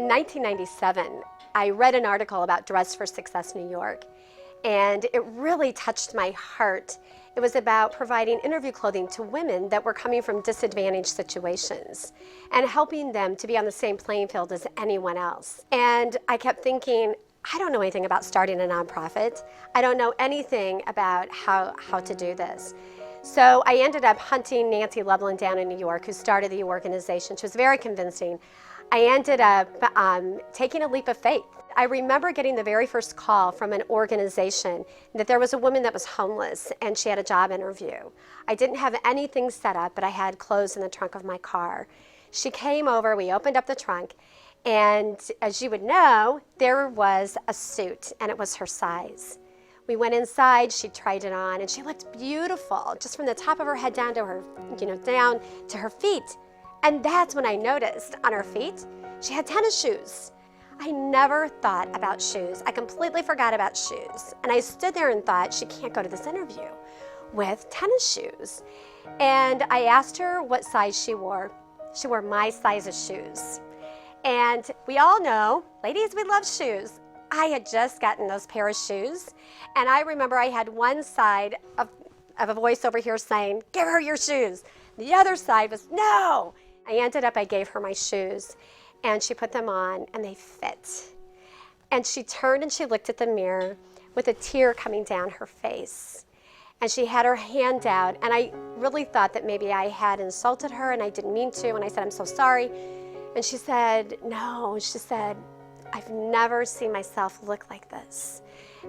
In 1997, I read an article about Dress for Success New York, and it really touched my heart. It was about providing interview clothing to women that were coming from disadvantaged situations and helping them to be on the same playing field as anyone else. And I kept thinking, I don't know anything about starting a nonprofit. I don't know anything about how to do this. So I ended up hunting Nancy Loveland down in New York, who started the organization. She was very convincing. I ended up taking a leap of faith. I remember getting the very first call from an organization that there was a woman that was homeless and she had a job interview. I didn't have anything set up, but I had clothes in the trunk of my car. She came over, we opened up the trunk, and as you would know, there was a suit and it was her size. We went inside, she tried it on, and she looked beautiful, just from the top of her head down to her, down to her feet. And that's when I noticed on her feet, she had tennis shoes. I never thought about shoes. I completely forgot about shoes. And I stood there and thought, she can't go to this interview with tennis shoes. And I asked her what size she wore. She wore my size of shoes. And we all know, ladies, we love shoes. I had just gotten those pair of shoes. And I remember I had one side of a voice over here saying, give her your shoes. The other side was, no. I gave her my shoes, and she put them on, and they fit. And she turned and she looked at the mirror with a tear coming down her face. And she had her hand out, and I really thought that maybe I had insulted her, and I didn't mean to, and I said, I'm so sorry. And she said, no. She said, I've never seen myself look like this.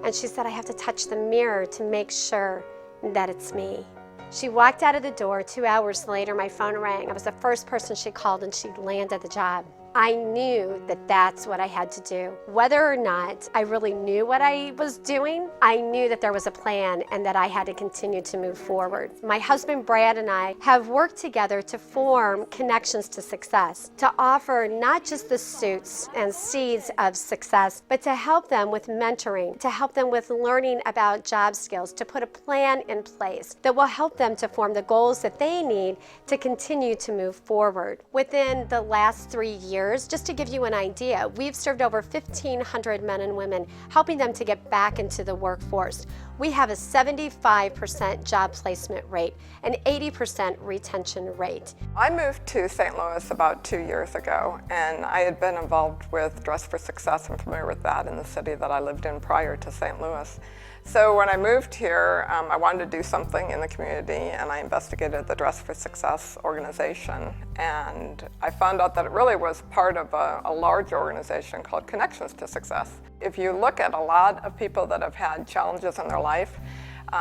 And she said, I have to touch the mirror to make sure that it's me. She walked out of the door. 2 hours later, my phone rang. I was the first person she called, and she landed the job. I knew that that's what I had to do. Whether or not I really knew what I was doing, I knew that there was a plan and that I had to continue to move forward. My husband Brad and I have worked together to form Connections to Success, to offer not just the suits and seeds of success, but to help them with mentoring, to help them with learning about job skills, to put a plan in place that will help them to form the goals that they need to continue to move forward. Within the last 3 years, just to give you an idea, we've served over 1,500 men and women, helping them to get back into the workforce. We have a 75% job placement rate, an 80% retention rate. I moved to St. Louis about 2 years ago, and I had been involved with Dress for Success. I'm familiar with that in the city that I lived in prior to St. Louis. So when I moved here, I wanted to do something in the community, and I investigated the Dress for Success organization, and I found out that it really was part of a large organization called Connections to Success. If you look at a lot of people that have had challenges in their life,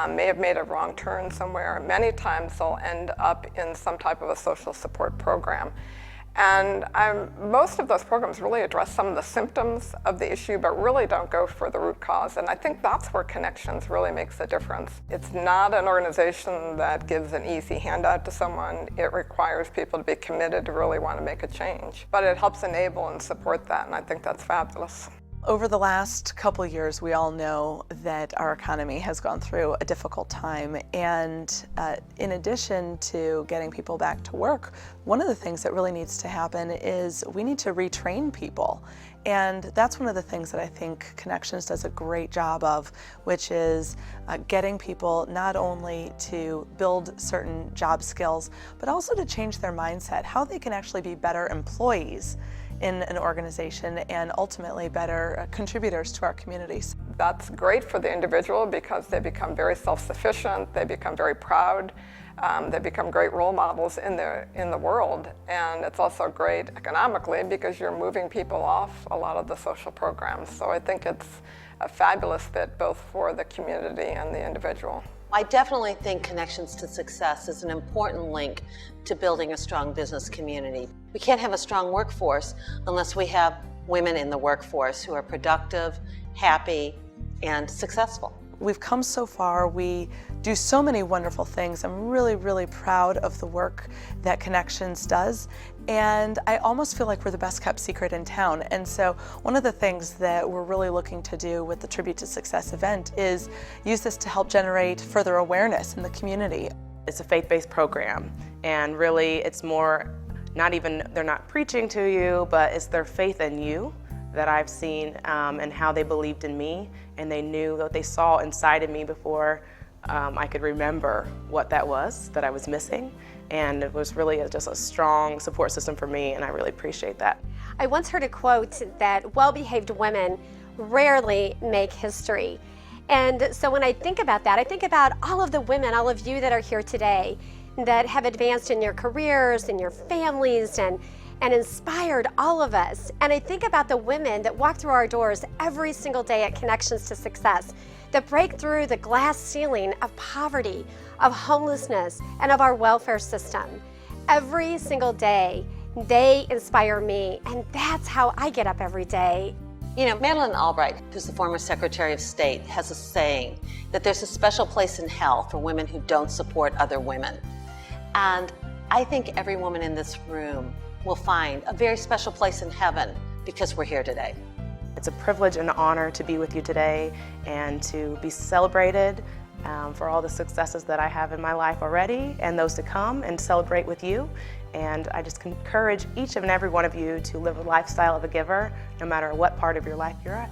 may have made a wrong turn somewhere, many times they'll end up in some type of a social support program. And most of those programs really address some of the symptoms of the issue, but really don't go for the root cause. And I think that's where Connections really makes a difference. It's not an organization that gives an easy handout to someone. It requires people to be committed to really want to make a change. But it helps enable and support that, and I think that's fabulous. Over the last couple of years, we all know that our economy has gone through a difficult time, and in addition to getting people back to work, one of the things that really needs to happen is we need to retrain people. And that's one of the things that I think Connections does a great job of, which is getting people not only to build certain job skills, but also to change their mindset, how they can actually be better employees in an organization and ultimately better contributors to our communities. That's great for the individual because they become very self-sufficient, they become very proud, they become great role models in the world, and it's also great economically because you're moving people off a lot of the social programs. So I think it's a fabulous fit both for the community and the individual. I definitely think Connections to Success is an important link to building a strong business community. We can't have a strong workforce unless we have women in the workforce who are productive, happy, and successful. We've come so far. We do so many wonderful things. I'm really, really proud of the work that Connections does. And I almost feel like we're the best kept secret in town. And so one of the things that we're really looking to do with the Tribute to Success event is use this to help generate further awareness in the community. It's a faith-based program, and really it's more they're not preaching to you, but it's their faith in you that I've seen, and how they believed in me, and they knew what they saw inside of me before I could remember what that was that I was missing. And it was really just a strong support system for me, and I really appreciate that. I once heard a quote that well-behaved women rarely make history. And so when I think about that, I think about all of the women, all of you that are here today, that have advanced in your careers, in your families, and inspired all of us. And I think about the women that walk through our doors every single day at Connections to Success, that break through the glass ceiling of poverty, of homelessness, and of our welfare system. Every single day, they inspire me, and that's how I get up every day. You know, Madeleine Albright, who's the former Secretary of State, has a saying that there's a special place in hell for women who don't support other women. And I think every woman in this room will find a very special place in heaven because we're here today. It's a privilege and an honor to be with you today and to be celebrated for all the successes that I have in my life already and those to come, and celebrate with you. And I just encourage each and every one of you to live a lifestyle of a giver, no matter what part of your life you're at.